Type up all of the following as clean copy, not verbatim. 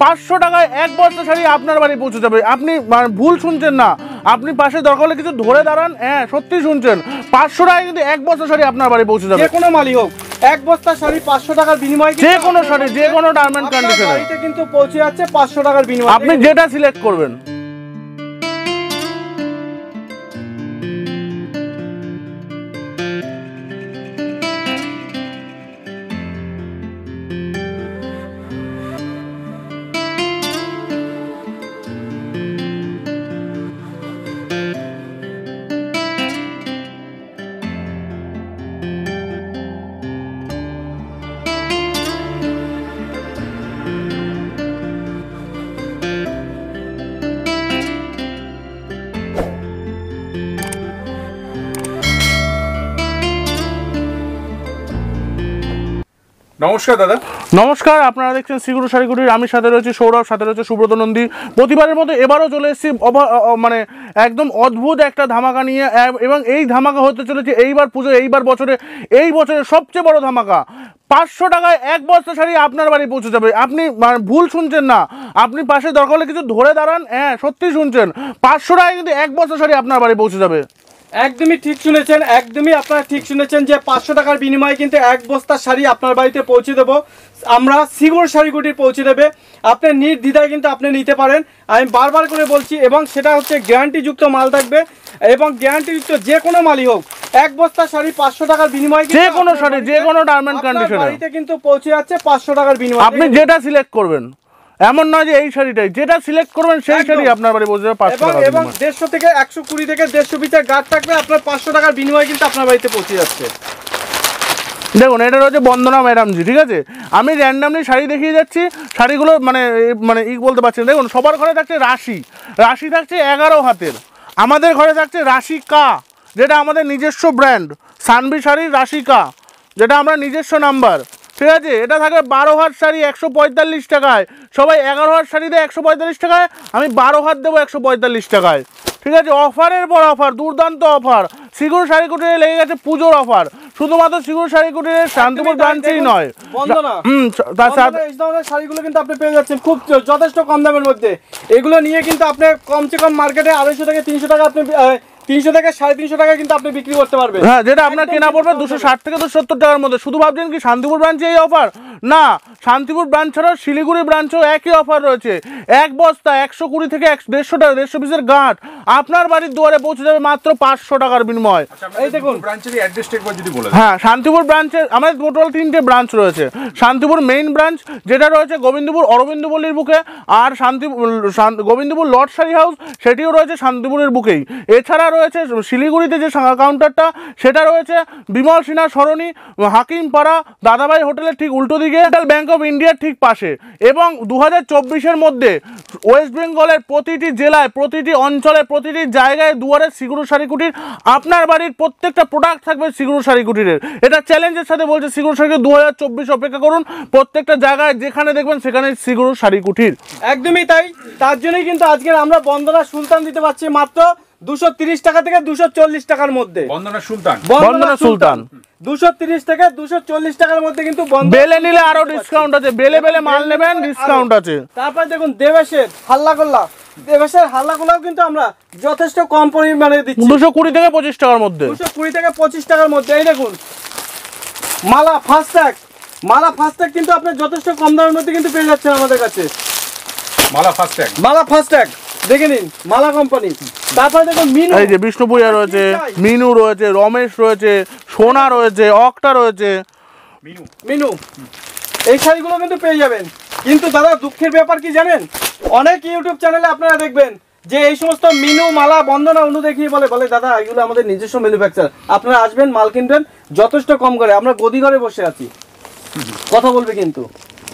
500 টাকায় এক বস্তা শাড়ি আপনার বাড়ি পৌঁছে যাবে। আপনি ভুল শুনছেন না, আপনি পাশে দরকার হলে কিছু ধরে দাঁড়ান। হ্যাঁ, সত্যি শুনছেন, 500 টাকায় কিন্তু এক বস্তা শাড়ি আপনার বাড়ি পৌঁছে যাবে। যে কোনো মালই হোক, এক বস্তা শাড়ি 500 টাকার বিনিময়ে, যে কোনো শাড়ি, যে কোনো টার্ম এন্ড কন্ডিশনে কিন্তু পৌঁছে যাচ্ছে 500 টাকার বিনিময়ে। আপনি যেটা সিলেক্ট করবেন। নমস্কার দাদা। নমস্কার, আপনারা দেখছেন শ্রী কুঠির শাড়ি কুঠির। আমি সাথে রয়েছি সৌরভ, সাথে রয়েছে সুব্রত নন্দী। প্রতিবারের মতো এবারও চলে এসেছি মানে একদম অদ্ভুত একটা ধামাকা নিয়ে, এবং এই ধামাকা হতে চলেছে এইবার পুজো, এই বছরের সবচেয়ে বড় ধামাকা। 500 টাকায় এক বস্তা শাড়ি আপনার বাড়ি পৌঁছে যাবে। আপনি ভুল শুনছেন না, আপনি পাশে দরকার হলে কিছু ধরে দাঁড়ান। হ্যাঁ, সত্যি শুনছেন, 500 টাকায় কিন্তু এক বস্তা শাড়ি আপনার বাড়ি পৌঁছে যাবে। একদমই ঠিক শুনেছেন, একদমই আপনারা ঠিক শুনেছেন যে 500 টাকার বিনিময়ে কিন্তু এক বস্তা শাড়ি আপনার বাড়িতে পৌঁছে দেবো আমরা। সিগুর শাড়ি কুঠির পৌঁছে দেবে, আপনি নির্দ্বিধায় কিন্তু আপনি নিতে পারেন। আমি বারবার করে বলছি, এবং সেটা হচ্ছে গ্যারান্টিযুক্ত মাল থাকবে, এবং গ্যারান্টিযুক্ত যে কোনো মালই হোক, এক বস্তা শাড়ি 500 টাকার বিনিময়ে, যে কোনো শাড়ি, যে কোনো টার্ম এন্ড কন্ডিশনে বাড়িতে কিন্তু পৌঁছে যাচ্ছে 500 টাকার বিনিময়ে। আপনি যেটা সিলেক্ট করবেন, এমন নয় যে এই শাড়িটাই, যেটা সিলেক্ট করবেন সেই শাড়ি আপনার বাড়ি পৌঁছে যাবে 500 টাকা। এবং 150 থেকে 120 থেকে 150 পিসের গার্ড থাকবে, আপনার 500 টাকার বিনিময়ে কিন্তু আপনার বাড়িতে পৌঁছে যাচ্ছে। দেখুন, এটা রয়েছে বন্দনা ম্যাডামজি, ঠিক আছে? আমি র্যান্ডামলি শাড়ি দেখিয়ে যাচ্ছি, শাড়িগুলো মানে বলতে পারছেন। দেখুন, সবার ঘরে থাকছে রাশি থাকছে 11 হাতের। আমাদের ঘরে থাকছে রাশি কা, যেটা আমাদের নিজস্ব ব্র্যান্ড, সানভি শাড়ির রাশি কা, যেটা আমরা নিজস্ব নাম্বার, ঠিক আছে? এটা থাকবে 12 হাত শাড়ি 145 টাকায়। সবাই 11 হাত শাড়ি দেয় 145 টাকায়, আমি 12 হাত দেবো 145 টাকায়, ঠিক আছে? অফারের পর অফার, দুর্দান্ত অফার। শ্রী কুঠির শাড়ি কুঠিরে লেগে গেছে পুজোর অফার, শুধুমাত্র শ্রী কুঠির শাড়ি কুঠিরের শান্তিপুর ব্রাঞ্চেই নয়, এই ধরনের শাড়িগুলো কিন্তু আপনি পেয়ে যাচ্ছেন খুব যথেষ্ট কম দামের মধ্যে। এগুলো নিয়ে কিন্তু আপনি কমসে কম মার্কেটে 250 থেকে 300 টাকা, আপনি 300 থেকে 350 টাকা কিন্তু আপনি বিক্রি করতে পারবেন। হ্যাঁ, যেটা আপনার কেনা পড়বে 260 থেকে 270 টাকার মধ্যে। শুধু ভাবছেন কি শান্তিপুর ব্রাঞ্চে এই অফার? না, শান্তিপুর ব্রাঞ্চ ছাড়াও শিলিগুড়ি ব্রাঞ্চেও একই অফার রয়েছে। এক বস্তা 120 থেকে 150 পিসের গাঁট আপনার বাড়ির দুয়ারে পৌঁছে যাবে মাত্র 500 টাকার বিনিময়। এই দেখুন ব্রাঞ্চের অ্যাড্রেসটা একবার যদি বলেন। হ্যাঁ, শান্তিপুর ব্রাঞ্চের আমাদের টোটাল 3টে ব্রাঞ্চ রয়েছে। শান্তিপুর মেইন ব্রাঞ্চ, যেটা রয়েছে গোবিন্দপুর অরবিন্দ পল্লীর বুকে, আর গোবিন্দপুর লর্ড শাড়ি হাউস, সেটিও রয়েছে শান্তিপুরের বুকেই। এছাড়া রয়েছে শিলিগুড়িতে যে কাউন্টারটা, সেটা রয়েছে বিমল সিনহা সরণি, হাকিমপাড়া দাদাভাই হোটেলের ঠিক উল্টো দিকে, সেন্ট্রাল ব্যাংক অফ ইন্ডিয়ার ঠিক পাশে। এবং 2024-এর মধ্যে ওয়েস্ট বেঙ্গলের প্রতিটি জেলায়, প্রতিটি অঞ্চলে, প্রতিটি জায়গায় দুয়ারে শ্রী কুঠির শাড়ি কুঠির। আপনার বাড়ির প্রত্যেকটা প্রোডাক্ট থাকবে শ্রী কুঠির শাড়ি কুঠিরের। এটা চ্যালেঞ্জের সাথে বলছে, শ্রী কুঠির শাড়ি 2024 অপেক্ষা করুন। প্রত্যেকটা জায়গায় যেখানে দেখবেন সেখানে শ্রী কুঠির শাড়ি কুঠির। একদমই তাই, তার জন্যই কিন্তু আজকের আমরা বন্দনা সুলতান দিতে পারছি মাত্র 230 টাকা থেকে 240 টাকার মধ্যে। বন্দনা সুলতান 230 থেকে 240 টাকার মধ্যে কিন্তু বেলে নিলে আরো ডিসকাউন্ট আছে, বেলে মাল নেবেন ডিসকাউন্ট আছে। তারপর দেখুন দেবেশের হাল্লাগোল্লাও কিন্তু আমরা যথেষ্ট কম পরিমাণে দিচ্ছি, 220 থেকে 25 টাকার মধ্যে। 220 থেকে 25 টাকার মধ্যে। এই দেখুন মালা ফাস্ট্যাগ কিন্তু আপনি যথেষ্ট কম দামের মধ্যে কিন্তু পেয়ে যাচ্ছেন আমাদের কাছে। মালা ফাস্ট্যাগ দেখে নিন, মালা কোম্পানি। তারপরে দেখুন মিনু, এই যে বিষ্ণুপ্রিয়া রয়েছে, মিনু রয়েছে, রমেশ রয়েছে, সোনা রয়েছে, অক্টা রয়েছে, মিনু। এই শাড়িগুলো কিন্তু পেয়ে যাবেন। কিন্তু দাদা দুঃখের ব্যাপার কি জানেন, অনেক ইউটিউব চ্যানেলে আপনারা দেখবেন যে এই সমস্ত মিনু, মালা, বন্দনা, অনু দেখিয়ে বলে দাদা এগুলো আমাদের নিজস্ব ম্যানুফ্যাকচার, আপনারা আসবেন মাল কিনবেন যথেষ্ট কম করে, আমরা গদি ঘরে বসে আছি, কথা বলবে।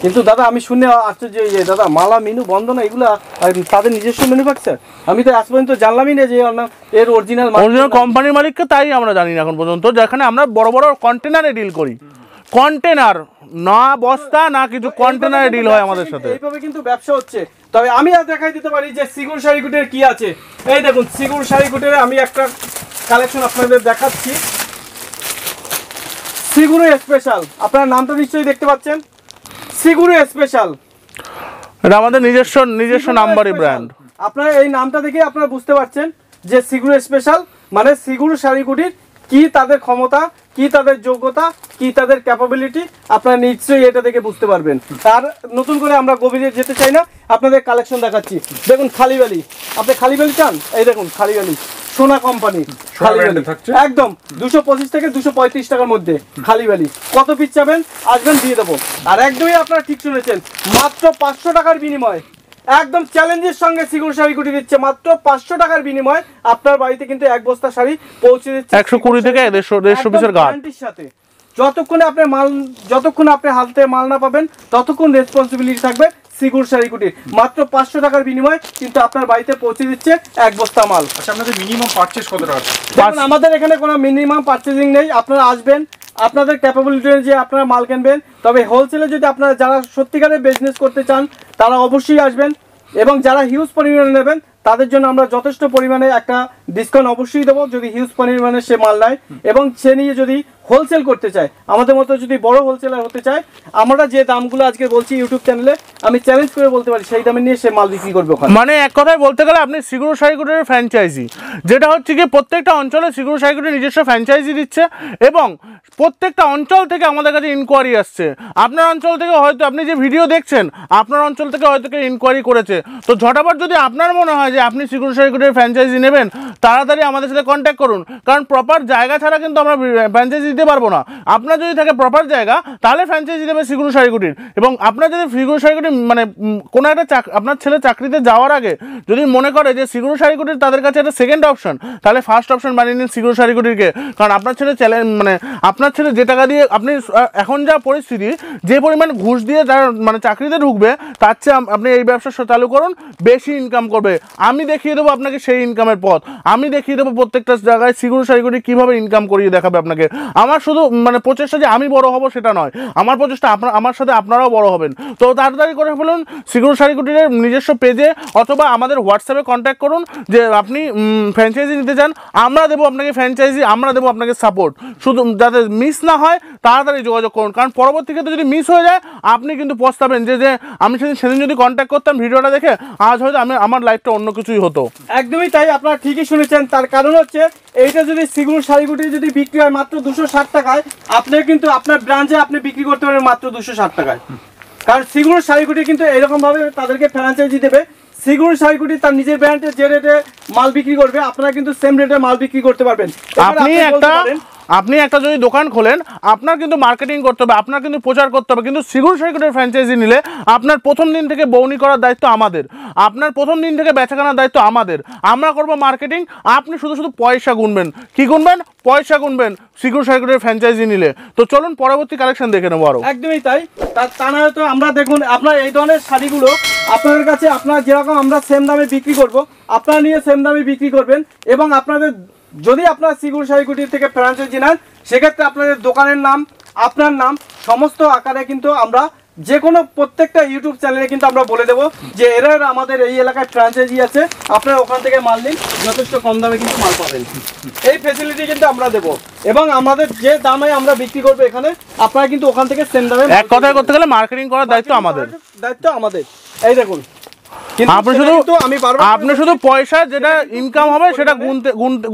কিন্তু দাদা আমি শুনে আশ্চর্য, যে দাদা মালা, মিনু, বন্দনা এগুলা তাদের নিজস্ব ম্যানুফ্যাকচার। আমি তো আজ পর্যন্ত জানলামই না যে এর অরিজিনাল কোম্পানির মালিককে, তাই আমরা জানি না এখন পর্যন্ত, যেখানে আমরা বড় বড় কন্টেনারে ডিল করি। কন্টেনার না বস্তা না কিছু, কন্টেনারে ডিল হয় আমাদের সাথে। এইভাবে কিন্তু ব্যবসা হচ্ছে। তবে আমি আর দেখাই দিতে পারি যে শ্রী কুঠির শাড়ি কুঠির কি আছে। এই দেখুন শ্রী কুঠির শাড়ি কুঠির আমি একটা কালেকশন আপনাদের দেখাচ্ছি। শ্রী কুঠির স্পেশাল, আপনার নামটা নিশ্চয়ই দেখতে পাচ্ছেন, শ্রী কুঠির স্পেশাল। এটা আমাদের নিজস্ব নাম্বারই ব্র্যান্ড। আপনারা এই নামটা দেখে আপনারা বুঝতে পারছেন যে সিগুর স্পেশাল মানে সিগুর শাড়ি কুটির কি তাদের ক্ষমতা, কি তাদের যোগ্যতা, কি তাদের ক্যাপাবিলিটি, আপনারা নিশ্চয়ই এটা দেখে বুঝতে পারবেন। আর নতুন করে আমরা গভীরে যেতে চাই না, আপনাদের কালেকশন দেখাচ্ছি। দেখুন খালিবালি, আপনি খালিবালি চান, এই দেখুন খালিবালি সোনা কোম্পানি খালিবালি একদম 225 থেকে 235 টাকার মধ্যে খালিবালি। কত পিস চাবেন আসবেন দিয়ে দেবো। আর একদমই আপনারা ঠিক শুনেছেন, মাত্র 500 টাকার বিনিময়ে একদম চ্যালেঞ্জের সঙ্গে সিগুর শাড়ি কুটি দিচ্ছে। মাত্র 500 টাকার বিনিময়ে আপনার বাড়িতে কিন্তু এক বস্তা শাড়ি পৌঁছে দিচ্ছে 120 থেকে 150 পিসের গ্যারান্টির সাথে। যতক্ষণ আপনি হাতে মাল না পাবেন ততক্ষণ রেসপন্সিবিলিটি থাকবে সিগুর শাড়ি কুটির। মাত্র 500 টাকার বিনিময়ে কিন্তু আপনার বাড়িতে পৌঁছে দিচ্ছে এক বস্তা মাল। আচ্ছা, আপনাদের মিনিমাম পারচেজ কত টাকা? দেখুন আমাদের এখানে কোনো মিনিমাম পারচেজিং নেই। আপনারা আসবেন, আপনাদের ক্যাপাবিলিটি অনুযায়ী আপনারা মাল কিনবেন। তবে হোলসেলে যদি আপনারা যারা সত্যিকারের বিজনেস করতে চান তারা অবশ্যই আসবেন, এবং যারা হিউজ পরিমাণে নেবেন তাদের জন্য আমরা যথেষ্ট পরিমাণে একটা ডিসকাউন্ট অবশ্যই দেবো যদি হিউজ পরিমাণে সে মাল নেয় এবং সে নিয়ে যদি হোলসেল করতে চায়, আমাদের মতো যদি বড় হোলসেলার হতে চায়, আমরা যে দামগুলো আজকে বলছি ইউটিউব চ্যানেলে আমি চ্যালেঞ্জ করে বলতে পারি সেই দামে নিয়ে সে মাল বিক্রি করবে ওখানে। মানে এক কথায় বলতে গেলে আপনি সিগুর শাড়ি কুটির ফ্র্যাঞ্চাইজি, যেটা হচ্ছে কি প্রত্যেকটা অঞ্চলে সিগুর শাড়ি কুটির নিজস্ব ফ্র্যাঞ্চাইজি দিচ্ছে এবং প্রত্যেকটা অঞ্চল থেকে আমাদের কাছে ইনকোয়ারি আসছে। আপনার অঞ্চল থেকে হয়তো আপনি যে ভিডিও দেখছেন আপনার অঞ্চল থেকে হয়তো কেউ ইনকোয়ারি করেছে, তো ঝটাপট যদি আপনার মনে হয় যে আপনি সিগুর শাড়ি কুটির ফ্র্যাঞ্চাইজি নেবেন তাড়াতাড়ি আমাদের সাথে কন্ট্যাক্ট করুন, কারণ প্রপার জায়গা ছাড়া কিন্তু আমরা ফ্র্যাঞ্চাইজি দিতে পারবো না। আপনার যদি থাকে প্রপার জায়গা তাহলে ফ্র্যাঞ্চাইজি দেবে সিগুর শাড়ি কুটির, এবং আপনার যদি সিগুর শাড়ি কুটির মানে কোনো একটা আপনার ছেলে চাকরিতে যাওয়ার আগে যদি মনে করে যে সিগুর শাড়ি কুটির তাদের কাছে একটা সেকেন্ড অপশন, তাহলে ফার্স্ট অপশন বানিয়ে নিন সিগুর শাড়ি কুটিরকে। কারণ আপনার ছেলে মানে আপনার ছেলে যে টাকা দিয়ে আপনি এখন যা পরিস্থিতি, যে পরিমাণ ঘুষ দিয়ে যারা মানে চাকরিতে ঢুকবে তার চেয়ে আপনি এই ব্যবসা চালু করুন, বেশি ইনকাম করবে। আমি দেখিয়ে দেবো আপনাকে সেই ইনকামের পথ, আমি দেখিয়ে দেবো প্রত্যেকটা জায়গায় সিগুর শাড়ি কুটির কীভাবে ইনকাম করিয়ে দেখাবে আপনাকে। আমার শুধু মানে প্রচেষ্টা যে আমি বড় হব সেটা নয়, আমার প্রচেষ্টা আমার সাথে আপনারাও বড় হবেন। তো তাড়াতাড়ি করে ফেলুন সিগুর শাড়ি কুটিরের নিজস্ব পেজে অথবা আমাদের হোয়াটসঅ্যাপে কন্ট্যাক্ট করুন যে আপনি ফ্র্যাঞ্চাইজি নিতে চান, আমরা দেবো আপনাকে ফ্র্যাঞ্চাইজি, আমরা দেবো আপনাকে সাপোর্ট। শুধু যাতে মিস না হয় তাড়াতাড়ি যোগাযোগ করুন, কারণ পরবর্তী ক্ষেত্রে যদি মিস হয়ে যায় আপনি কিন্তু পস্তাবেন যে আমি সেদিন যদি কন্ট্যাক্ট করতাম ভিডিওটা দেখে, আজ হয়তো আমার লাইফটা অন্য কিছুই হতো। একদমই তাই, আপনারা ঠিকই শুনেছেন। তার কারণ হচ্ছে এইটা যদি সিগুর শাড়ি কুটির যদি বিক্রি হয় মাত্র 260 টাকায়, আপনি কিন্তু আপনার ব্রাঞ্চে আপনি বিক্রি করতে পারেন মাত্র 260 টাকায়। কারণ সিগুর শাড়ি কুটির কিন্তু এরকম ভাবে তাদেরকে ফ্র্যাঞ্চাইজি দেবে। সিগুর শাড়ি কুটির তার নিজের ব্র্যান্ডে যে রেটে মাল বিক্রি করবে আপনারা কিন্তু সেম রেটে মাল বিক্রি করতে পারবেন। আপনি একটা যদি দোকান খোলেন আপনার কিন্তু মার্কেটিং করতে হবে, আপনার কিন্তু প্রচার করতে হবে, কিন্তু সিগুর শাড়ি কুটির ফ্র্যাঞ্চাইজি নিলে আপনার প্রথম দিন থেকে বউনি করার দায়িত্ব আমাদের, আপনার প্রথম দিন থেকে বেচাকেনার দায়িত্ব আমাদের। আমরা করব মার্কেটিং, আপনি শুধু পয়সা গুনবেন। কি গুনবেন? পয়সা গুনবেন সিগুর শাড়ি কুটির ফ্র্যাঞ্চাইজি নিলে। তো চলুন পরবর্তী কালেকশন দেখে নেবো আরো। একদমই তাই। তা না হয়তো আমরা দেখুন আপনার এই ধরনের শাড়িগুলো আপনাদের কাছে আপনার যেরকম আমরা সেম দামে বিক্রি করব, আপনারা নিয়ে সেম দামে বিক্রি করবেন। এবং আপনাদের যদি আপনারা সিগুর শাড়ি কুটির থেকে ফ্র্যাঞ্চাইজি নেন সেক্ষেত্রে আপনাদের দোকানের নাম, আপনার নাম সমস্ত আকারে কিন্তু আমরা যে কোনো প্রত্যেকটা ইউটিউব চ্যানেলে কিন্তু আমরা বলে দেবো যে এরা আমাদের এই এলাকায় ফ্র্যাঞ্চাইজি আছে, আপনারা ওখান থেকে মাল নিন, যথেষ্ট কম দামে কিন্তু মাল পাবেন। এই ফ্যাসিলিটি কিন্তু আমরা দেবো, এবং আমাদের যে দামে আমরা বিক্রি করবো এখানে আপনারা কিন্তু ওখান থেকে সেম দামে। এক কথায় করতে গেলে মার্কেটিং করার দায়িত্ব আমাদের। এই দেখুন আপনি শুধু পয়সা যেটা ইনকাম হবে সেটা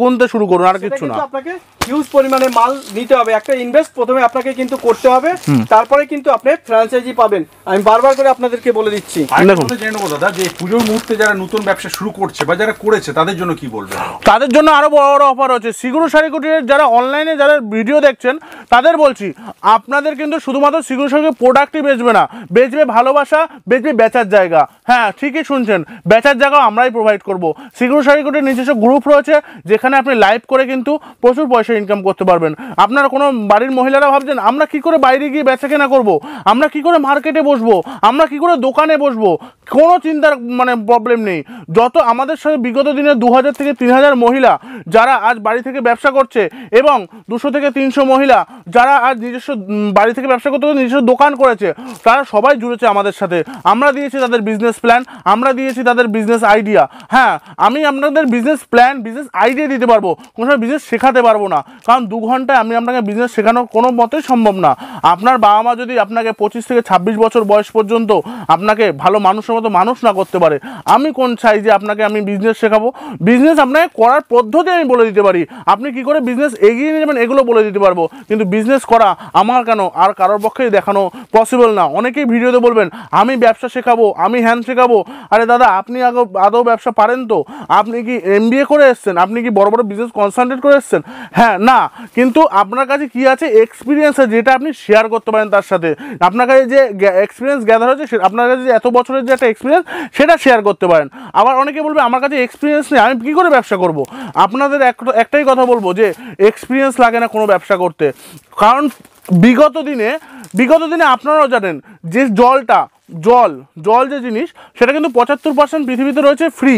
গুনতে শুরু করুন, আর কিছু না। আপনাকে হিউজ পরিমাণে মাল নিতে হবে, একটা ইনভেস্ট প্রথমে আপনাকে কিন্তু করতে হবে, তারপরে কিন্তু আপনি ফ্র্যাঞ্চাইজি পাবেন। আমি বারবার করে আপনাদেরকে বলে দিচ্ছি। দাদা যে পুজোর মুহূর্তে যারা নতুন ব্যবসা শুরু করছে বা যারা করেছে তাদের জন্য কি বলবেন? তাদের জন্য আরো বড় বড় অফার হচ্ছে। সিগুর শাড়ি কুটিরের যারা অনলাইনে যারা ভিডিও দেখছেন তাদের বলছি, আপনাদের কিন্তু শুধুমাত্র সিগুর শাড়ি প্রোডাক্টই বেচবে না, বেচবে ভালোবাসা, বেচবে বেচার জায়গা। হ্যাঁ ঠিকই শুনছেন, বেচার জায়গাও আমরাই প্রোভাইড করব। সিগুর শাড়ি কুটির নিজস্ব গ্রুপ রয়েছে যেখানে আপনি লাইভ করে কিন্তু প্রচুর পয়সা ইনকাম করতে পারবেন। আপনারা কোনো বাড়ির মহিলারা ভাবছেন আমরা কি করে বাইরে গিয়ে বেচা কেনা করবো, আমরা কি করে মার্কেটে বসবো, আমরা কি করে দোকানে বসবো, কোনো চিন্তার মানে প্রবলেম নেই। যত আমাদের সাথে বিগত দিনে 2000 থেকে 3000 মহিলা যারা আজ বাড়ি থেকে ব্যবসা করছে, এবং 200 থেকে 300 মহিলা যারা আজ নিজস্ব বাড়ি থেকে ব্যবসা করতে নিজস্ব দোকান করেছে, তারা সবাই জুড়েছে আমাদের সাথে। আমরা দিয়েছি তাদের বিজনেস প্ল্যান, আমরা দিয়েছি তাদের বিজনেস আইডিয়া। হ্যাঁ আমি আপনাদের বিজনেস প্ল্যান, বিজনেস আইডিয়া দিতে পারবো, কোনো সময় বিজনেস শেখাতে পারবো না, কারণ 2 ঘন্টায় আমি আপনাকে বিজনেস শেখানো কোনো মতেই সম্ভব না। আপনার বাবা মা যদি আপনাকে 25 থেকে 26 বছর বয়স পর্যন্ত আপনাকে ভালো মানুষের মতো মানুষ না করতে পারে, আমি কোন চাই যে আপনাকে আমি বিজনেস শেখাবো? বিজনেস আপনাকে করার পদ্ধতি আমি বলে দিতে পারি, আপনি কি করে বিজনেস এগিয়ে নিয়ে যাবেন এগুলো বলে দিতে পারবো, কিন্তু বিজনেস করা আমার কেন আর কারোর পক্ষেই দেখানো পসিবল না। অনেকেই ভিডিওতে বলবেন আমি ব্যবসা শেখাবো, আমি হ্যান্ড শেখাবো। আরে দাদা, আপনি আদৌ ব্যবসা পারেন তো? আপনি কি MBA করে এসছেন? আপনি কি বড় বড় বিজনেস কনসালটেন্ট করে এসছেন? হ্যাঁ, না, কিন্তু আপনার কাছে কি আছে? এক্সপিরিয়েন্স আছে, যেটা আপনি শেয়ার করতে পারেন তার সাথে। আপনার কাছে যে এক্সপিরিয়েন্স গ্যাদার হয়েছে, আপনার কাছে যে এত বছরের যে একটা এক্সপিরিয়েন্স, সেটা শেয়ার করতে পারেন। আবার অনেকে বলবে আমার কাছে এক্সপিরিয়েন্স নেই, আমি কী করে ব্যবসা করব? আপনাদের একটাই কথা বলবো যে এক্সপিরিয়েন্স লাগে না কোনো ব্যবসা করতে। কারণ বিগত দিনে আপনারাও জানেন যে জল যে জিনিস, সেটা কিন্তু 75% পৃথিবীতে রয়েছে ফ্রি।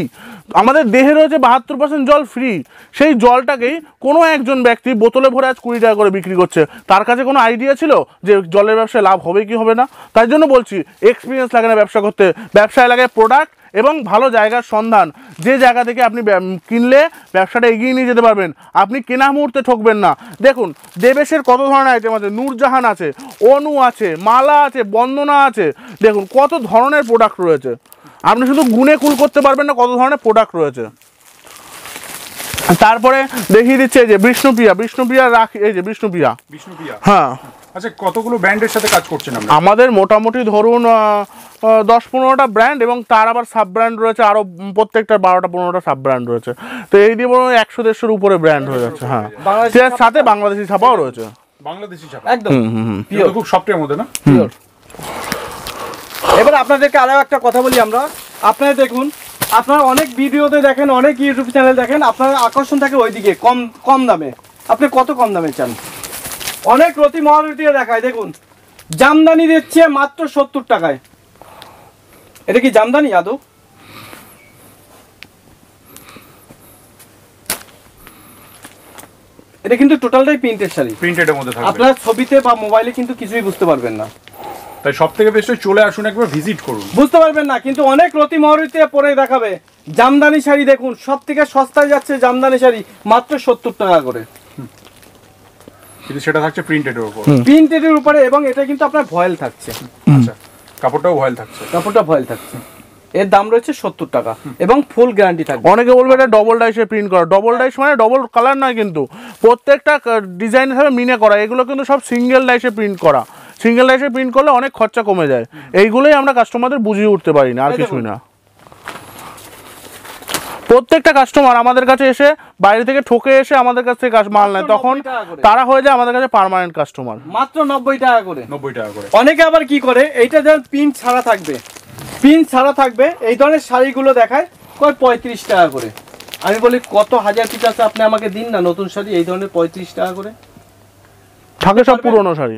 আমাদের দেহে রয়েছে 72% জল ফ্রি। সেই জলটাকেই কোনো একজন ব্যক্তি বোতলে ভরে আজ 20 টাকা করে বিক্রি করছে। তার কাছে কোনো আইডিয়া ছিল যে জলের ব্যবসায় লাভ হবে কি হবে না? তাই জন্য বলছি এক্সপিরিয়েন্স লাগে না ব্যবসা করতে, ব্যবসায় লাগে প্রোডাক্ট এবং ভালো জায়গার সন্ধান, যে জায়গা থেকে আপনি কিনলে ব্যবসাটা এগিয়ে নিয়ে যেতে পারবেন। আপনি কেনা মুহূর্তে ঠকবেন না। দেখুন দেবেশের কত ধরনের আইটেম আছে, নূরজাহান আছে, অনু আছে, মালা আছে, বন্দনা আছে, দেখুন কত ধরনের প্রোডাক্ট রয়েছে। আপনি শুধু গুনে কুল করতে পারবেন না কত ধরনের প্রোডাক্ট রয়েছে। তারপরে দেখিয়ে দিচ্ছে এই যে বিষ্ণুপ্রিয়া রাখি, এই যে বিষ্ণুপ্রিয়া, হ্যাঁ। আচ্ছা, কতগুলো ব্র্যান্ডের সাথে কাজ করছেন আমরা? আমাদের মোটামুটি ধরুন 10-15টা ব্র্যান্ড, এবং তার আবার সাব ব্র্যান্ড রয়েছে আরও, প্রত্যেকটা 12-15টা সাব ব্র্যান্ড রয়েছে। তো এই দিয়ে 100-150-এর উপরে ব্র্যান্ড হয়ে যাচ্ছে। হ্যাঁ, সাথে বাংলাদেশি ছাপাও রয়েছে। বাংলাদেশি ছাপা একদম খুব সফটের মধ্যে না? এবার আপনাদেরকে আরও একটা কথা বলি আমরা। আপনারা দেখুন, আপনারা অনেক ভিডিওতে দেখেন, অনেক ইউটিউব চ্যানেল দেখেন, আপনার আকর্ষণ থাকে ওইদিকে কম দামে। আপনি কত কম দামে চান? অনেক রতি মহারতিরা দেখায়, দেখুন জামদানি দিচ্ছে মাত্র 70 টাকায়। এটা কি জামদানি আদৌ? এটা কিন্তু টোটালটাই প্রিন্টেড শাড়ি, প্রিন্টেডের মধ্যে থাকবে। আপনারা ছবিতে বা মোবাইলে কিন্তু কিছুই বুঝতে পারবেন না। তাই সবথেকে বেশি চলে আসুন, একবার ভিজিট করুন, বুঝতে পারবেন না। কিন্তু অনেক রতি মহারতিতে পরে দেখাবে জামদানি শাড়ি, দেখুন সব থেকে সস্তায় যাচ্ছে জামদানি শাড়ি মাত্র 70 টাকা করে। কিন্তু সেটা থাকছে প্রিন্টেডের উপর, প্রিন্টেডের উপরে, এবং এটা কিন্তু আপনার ভয়েল থাকছে। আচ্ছা, কাপড়টাও ভয়েল থাকছে, কাপড়টা ভয়েল থাকছে। এর দাম রয়েছে 70 টাকা এবং ফুল গ্যারান্টি থাকবে। অনেকে বলবে এটা ডবল ডাইসে প্রিন্ট করা। ডবল ডাইস মানে ডবল কালার নয়, কিন্তু প্রত্যেকটা ডিজাইন হিসাবে মিনে করা। এগুলো কিন্তু সব সিঙ্গেল ডাইসে প্রিন্ট করা। সিঙ্গেল ডাইসে প্রিন্ট করলে অনেক খরচা কমে যায়। এইগুলোই আমরা কাস্টমারদের বুঝিয়ে উঠতে পারি না, আর কিছুই না। প্রত্যেকটা কাস্টমার আমাদের কাছে এসে বাইরে থেকে ঠকে এসে আমাদের কাছ থেকে মাল নেয়, তখন তারা হয়ে যায় আমাদের কাছে পার্মানেন্ট কাস্টমার। মাত্র 90 টাকা করে। 90 টাকা করে। অনেকে আবার কি করে, এইটা যেন প্রিন্ট ছাড়া থাকবে, এই ধরনের শাড়িগুলো দেখায় 35 টাকা করে। আমি বলি কত হাজার পিস আছে, আপনি আমাকে দিন না নতুন শাড়ি এই ধরনের 35 টাকা করে। থাকে সব পুরনো শাড়ি।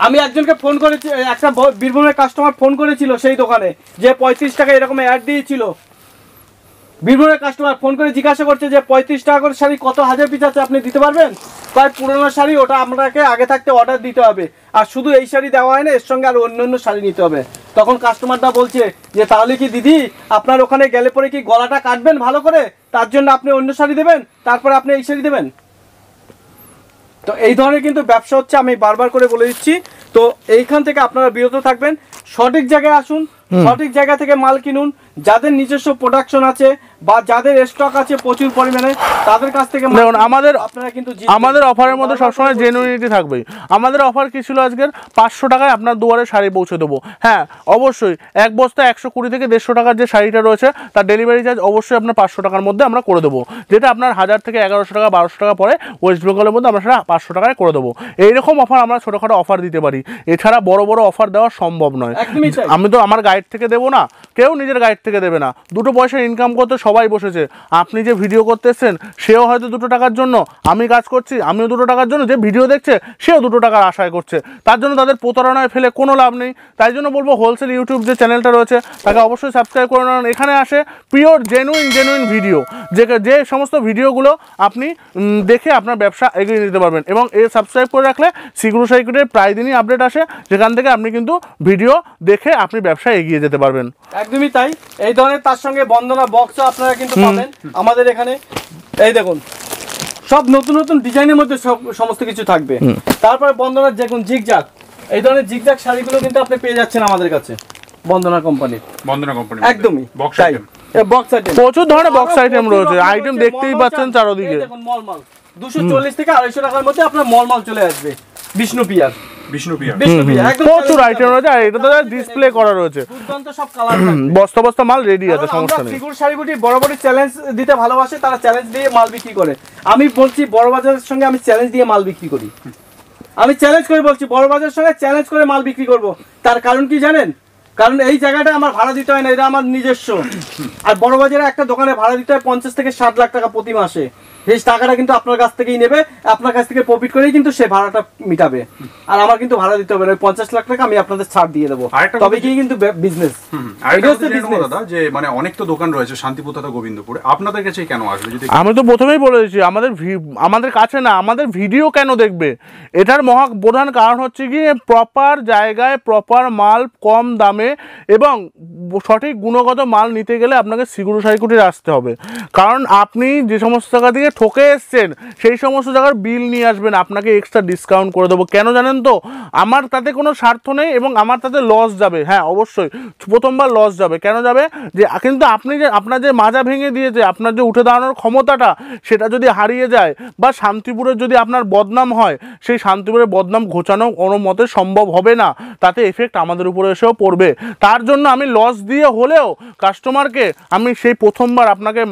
আমি একজনকে ফোন করেছি, একটা বীরভূমের কাস্টমার ফোন করেছিল সেই দোকানে, যে 35 টাকা এরকম অ্যাড দিয়েছিল। বীরভূমের কাস্টমার ফোন করে জিজ্ঞাসা করছে যে 35 টাকা করে শাড়ি কত হাজার পিস আছে, আপনি দিতে পারবেন? প্রায় পুরোনো শাড়ি, ওটা আপনাকে আগে থাকতে অর্ডার দিতে হবে। আর শুধু এই শাড়ি দেওয়া হয় না, এর সঙ্গে আর অন্য শাড়ি নিতে হবে। তখন কাস্টমারটা বলছে যে তাহলে কি দিদি আপনার ওখানে গেলে পরে কি গলাটা কাটবেন ভালো করে, তার জন্য আপনি অন্য শাড়ি দেবেন, তারপরে আপনি এই শাড়ি দেবেন? তো এই ধরনের কিন্তু ব্যবসা হচ্ছে, আমি বারবার করে বলে দিচ্ছি। তো এইখান থেকে আপনারা বিরত থাকবেন, সঠিক জায়গায় আসুন, সঠিক জায়গা থেকে মাল কিনুন। যাদের নিজস্ব প্রোডাকশন আছে বা যাদের স্টক আছে প্রচুর পরিমাণে, তাদের কাছ থেকে দেখুন আপনারা কিন্তু আমাদের অফারের মধ্যে সবসময় জেনুইনিটি থাকবেই। আমাদের অফার কি ছিল আজকের? 500 টাকায় আপনার দুয়ারে শাড়ি পৌঁছে দেবো। হ্যাঁ, অবশ্যই এক বস্তা 120 থেকে 150 টাকার যে শাড়িটা রয়েছে তার ডেলিভারি চার্জ অবশ্যই আপনার 500 টাকার মধ্যে আমরা করে দেবো, যেটা আপনার 1000 থেকে 1100 টাকা 1200 টাকা পরে ওয়েস্ট বেঙ্গলের মধ্যে আমরা সেটা 500 টাকায় করে দেবো। এইরকম অফার আমরা ছোটোখাটো অফার দিতে পারি, এছাড়া বড় বড় অফার দেওয়া সম্ভব নয়। আমি তো আমার গাইড থেকে দেবো না, কেউ নিজের গাইড থেকে দেবে না। দুটো পয়সা ইনকাম করতে সবাই বসেছে। আপনি যে ভিডিও করতে এসছেন সেও হয়তো 2 টাকার জন্য, আমি কাজ করছি আমিও 2 টাকার জন্য, যে ভিডিও দেখছে সেও 2 টাকার আশায় করছে। তার জন্য তাদের প্রতারণায় ফেলে কোনো লাভ নেই। তাই জন্য বলবো হোলসেল ইউটিউব যে চ্যানেলটা রয়েছে তাকে অবশ্যই সাবস্ক্রাইব করে নেন। এখানে আসে পিওর জেনুইন ভিডিও, যে সমস্ত ভিডিওগুলো আপনি দেখে আপনার ব্যবসা এগিয়ে নিতে পারবেন। এবং এই সাবস্ক্রাইব করে রাখলে সিগুরু সাইকেলের প্রায় দিনই আপডেট আসে, যেখান থেকে আপনি কিন্তু ভিডিও দেখে আপনি ব্যবসা এগিয়ে যেতে পারবেন। একদমই তাই। এই ধরনের তার সঙ্গে বন্দনা বক্সও আপনারা কিন্তু পাবেন আমাদের এখানে। এই দেখুন সব নতুন নতুন ডিজাইনের মধ্যে সব সমস্ত কিছু থাকবে। তারপরে বন্দনার দেখুন জিগজাগ, এই ধরনের জিগজাগ শাড়িগুলো কিন্তু আপনি পেয়ে যাচ্ছেন আমাদের কাছে বন্দনা কোম্পানি। একদমই বক্স আইটেম, বক্স আইটেম, প্রচুর ধরনের বক্স আইটেম রয়েছে। আইটেম দেখতেই পাচ্ছেন চারদিকে। দেখুন মলমাল 240 থেকে 250 টাকার মধ্যে আপনার মলমাল চলে আসবে। বিষ্ণুপিয়ার প্রচুর আইটেম রয়েছে, আর এটা তো ডিসপ্লে করা রয়েছে। দুর্দান্ত সব কালার, বস্তা বস্তা মাল রেডি আছে, সমস্যা নেই। ফিগুর শাড়িগুটি বড় চ্যালেঞ্জ দিতে ভালোবাসে, তারা চ্যালেঞ্জ দিয়ে মাল বিক্রি করে। আমি বলছি বড় বাজারের সঙ্গে আমি চ্যালেঞ্জ দিয়ে মাল বিক্রি করি। আমি চ্যালেঞ্জ করে বলছি বড় বাজারের সঙ্গে চ্যালেঞ্জ করে মাল বিক্রি করব। তার কারণ কি জানেন? কারণ এই জায়গাটা আমার ভাড়া দিতে হয় না, এটা আমার নিজস্ব। আর বড় বাজারে একটা দোকানে ভাড়া দিতে হয় 50 থেকে 60 লাখ টাকা প্রতি মাসে। সেই টাকাটা কিন্তু আপনার কাছ থেকেই নেবে, আপনার কাছ থেকে প্রফিট করেই কিন্তু সে ভাড়াটা মিটাবে। আর আমার কিন্তু ভাড়া দিতে হবে না, 50 লাখ টাকা আমি আপনাদের ছাড় দিয়ে দেবো, তবে কি কিন্তু বিজনেস। দাদা যে মানে অনেক তো দোকান রয়েছে শান্তিপুর তথা গোবিন্দপুরে, আপনাদের কাছে কেন আসবে? যদি আমি তো প্রথমেই বলে দিচ্ছি, আমাদের কাছে না, আমাদের ভিডিও কেন দেখবে? এটার মহা প্রধান কারণ হচ্ছে কি, প্রপার জায়গায় প্রপার মাল কম দামে এবং সঠিক গুণগত মাল নিতে গেলে আপনাকে সারী কুঠির আসতে হবে। কারণ আপনি যে সমস্ত জায়গা থেকে ঠকে এসছেন সেই সমস্ত জায়গার বিল নিয়ে আসবেন, আপনাকে এক্সট্রা ডিসকাউন্ট করে দেবো। কেন জানেন তো? আমার তাতে কোনো স্বার্থ নেই এবং আমার তাতে লস যাবে। হ্যাঁ অবশ্যই প্রথমবার লস যাবে। কেন যাবে? যে কিন্তু আপনি যে আপনার যে মাজা ভেঙে দিয়েছে, আপনার যে উঠে দাঁড়ানোর ক্ষমতাটা সেটা যদি হারিয়ে যায় বা শান্তিপুরের যদি আপনার বদনাম হয়, সেই শান্তিপুরের বদনাম ঘোচানো কোনো মতে সম্ভব হবে না। তাতে এফেক্ট আমাদের উপরে এসেও পড়বে। তার জন্য আমি লস দিয়ে হলেও কাস্টমারকে আমি সেই প্রথমবার আপনাকে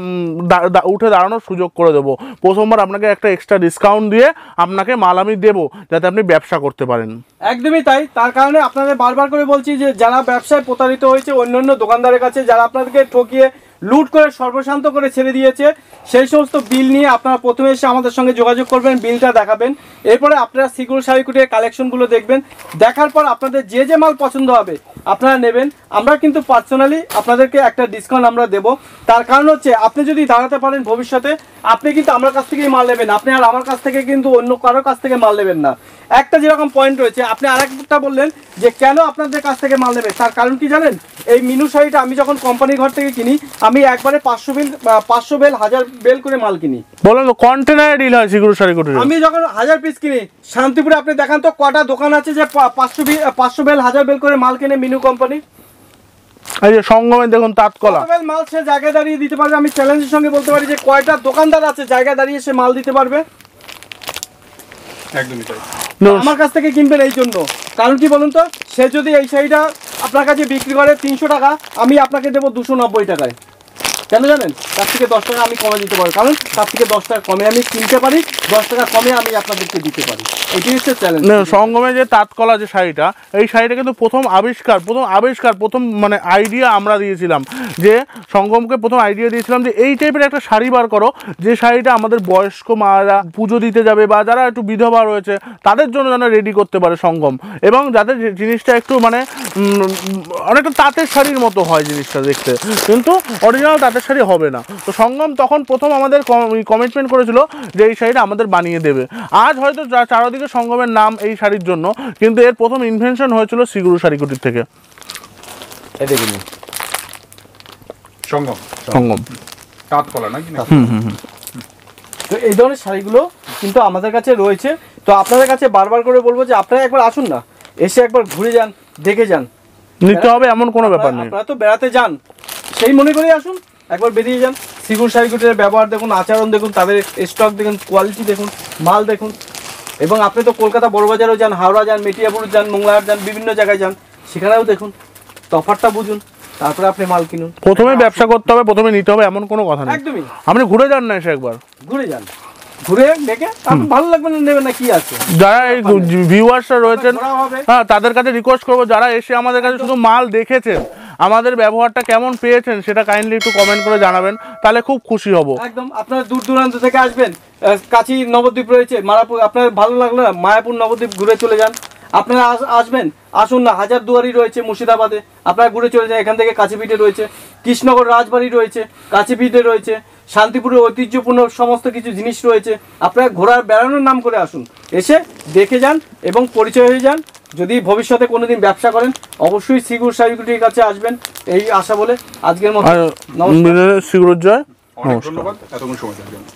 উঠে দাঁড়ানোর সুযোগ করে দেবো। প্রথমবার আপনাকে একটা এক্সট্রা ডিসকাউন্ট দিয়ে আপনাকে মাল আমি দেবো, যাতে আপনি ব্যবসা করতে পারেন। একদমই তাই। তার কারণে আপনাদের বারবার করে বলছি যে যারা ব্যবসায় প্রতারিত হয়েছে অন্যান্য দোকানদারের কাছে, যারা আপনাদেরকে ঠকিয়ে লুট করে সর্বশান্ত করে ছেড়ে দিয়েছে, সেই সমস্ত বিল নিয়ে আপনারা প্রথমে এসে আমাদের সঙ্গে যোগাযোগ করবেন, বিলটা দেখাবেন। এরপরে আপনারা সারী কুঠির কালেকশনগুলো দেখবেন, দেখার পর আপনাদের যে মাল পছন্দ হবে আপনারা নেবেন। আমরা কিন্তু পার্সোনালি আপনাদেরকে একটা ডিসকাউন্ট আমরা দেবো। তার কারণ হচ্ছে আপনি যদি দাঁড়াতে পারেন ভবিষ্যতে, আপনি কিন্তু আমার কাছ থেকেই মাল নেবেন, আপনি আর আমার কাছ থেকে কিন্তু অন্য কারোর কাছ থেকে মাল নেবেন না। একটা যেরকম পয়েন্ট রয়েছে, আপনি আরেকটা বললেন যে কেন আপনাদের কাছ থেকে মাল নেবে, তার কারণ কি জানেন? এই মিনু শাড়িটা আমি যখন কোম্পানির ঘর থেকে কিনি, আমি একবারে 500 বেল 1000 বেল করে মাল কিনি। বলেন তো কন্টেনারে ডিল হয় সারী কুঠির? আমি যখন 1000 পিস কিনি, শান্তিপুরে আপনি দেখান তো কটা দোকান আছে যে 500 বেল 1000 বেল করে মাল কিনে মিনু কোম্পানি? এই যে সঙ্গমে দেখুন তাঁতকলা মাল সে জায়গায় দাঁড়িয়ে দিতে পারবে। আমি চ্যালেঞ্জের সঙ্গে বলতে পারি যে কয়টা দোকানদার আছে জায়গায় দাঁড়িয়ে সে মাল দিতে পারবে। একদমই তাই। আমার কাছ থেকে কিনবেন এই জন্য। কারণ কি বলুন তো, সে যদি এই শাড়িটা আপনার কাছে বিক্রি করে 300 টাকা, আমি আপনাকে দেবো 290 টাকায়। কেন জানেন? তার থেকে 10 টাকা আমি কমে দিতে পারি, কারণ তার থেকে 10 টাকা কমে আমি কিনতে পারি, 10 টাকা কমে আমি আপনাদেরকে দিতে পারি। এটাই হচ্ছে চ্যালেঞ্জ। সঙ্গমে যে তাঁতকলা যে শাড়িটা, এই শাড়িটা কিন্তু প্রথম মানে আইডিয়া আমরা দিয়েছিলাম, যে সঙ্গমকে প্রথম আইডিয়া দিয়েছিলাম যে এই টাইপের একটা শাড়ি বার করো, যে শাড়িটা আমাদের বয়স্ক মারা পুজো দিতে যাবে বা যারা একটু বিধবা রয়েছে তাদের জন্য যেন রেডি করতে পারে সঙ্গম, এবং যাতে জিনিসটা একটু মানে অনেকটা তাঁতের শাড়ির মতো হয় জিনিসটা দেখতে, কিন্তু অরিজিনাল তাঁতের শাড়ি হবে না। তো সঙ্গম তখন প্রথম আমাদের কমিটমেন্ট করেছিল যে এই শাড়িটা আমাদের বানিয়ে দেবে। আজ হয়তো চারদিকে সঙ্গমের নাম এই শাড়ির জন্য, কিন্তু এর প্রথম ইনভেনশন হয়েছিল সারী কুঠির থেকে। সঙ্গম তাঁতকলা নাকি? তো এই ধরনের শাড়িগুলো কিন্তু আমাদের কাছে রয়েছে। তো আপনাদের কাছে বারবার করে বলবো যে আপনারা একবার আসুন না, এসে একবার ঘুরে যান, দেখে যান। নিতে হবে এমন কোনো ব্যাপার নেই। আপনারা তো বেড়াতে যান, সেই মনে করে আসুন, একবার বেরিয়ে যান। সারী কুঠিরের ব্যবহার দেখুন, আচরণ দেখুন, তাদের স্টক দেখুন, কোয়ালিটি দেখুন, মাল দেখুন। এবং আপনি তো কলকাতা বড়বাজারেও যান, হাওড়া যান, মেটিয়াপুর যান, মংলাহাট যান, বিভিন্ন জায়গায় যান, সেখানেও দেখুন, তফাৎটা বুঝুন, তারপরে আপনি মাল কিনুন। প্রথমে ব্যবসা করতে হবে, প্রথমে নিতে হবে এমন কোনো কথা নেই। একদমই। আপনি ঘুরে যান না, এসে একবার ঘুরে যান, ঘুরে দেখে ভালো লাগবে না নেবেন না, কি আছে। যারা এই ভিউয়ার্সরা রয়েছেন, হ্যাঁ তাদের কাছে রিকোয়েস্ট করবো, যারা এসে আমাদের কাছে শুধু মাল দেখেছেন, আমাদের ব্যবহারটা কেমন পেয়েছেন সেটা কাইন্ডলি একটু কমেন্ট করে জানাবেন, তাহলে খুব খুশি হব। একদম। আপনারা দূর দূরান্ত থেকে আসবেন, কাছি নবদ্বীপ রয়েছে, মারাপুর, আপনার ভালো লাগলো না মায়াপুর নবদ্বীপ ঘুরে চলে যান। আপনারা আসবেন, আসুন না, হাজারদুয়ারি রয়েছে মুর্শিদাবাদে, আপনারা ঘুরে চলে যান। এখান থেকে কাছিপিঠে রয়েছে, কৃষ্ণনগর রাজবাড়ি রয়েছে, কাছিপিঠে রয়েছে, শান্তিপুরের ঐতিহ্যপূর্ণ সমস্ত কিছু জিনিস রয়েছে। আপনারা ঘোরার বেড়ানোর নাম করে আসুন, এসে দেখে যান এবং পরিচয় হয়ে যান। যদি ভবিষ্যতে কোনোদিন ব্যবসা করেন অবশ্যই সারী কুঠির কাছে আসবেন, এই আশা বলে আজকের মতো নমস্কার। ধন্যবাদ এতক্ষণ সময় দেওয়ার জন্য।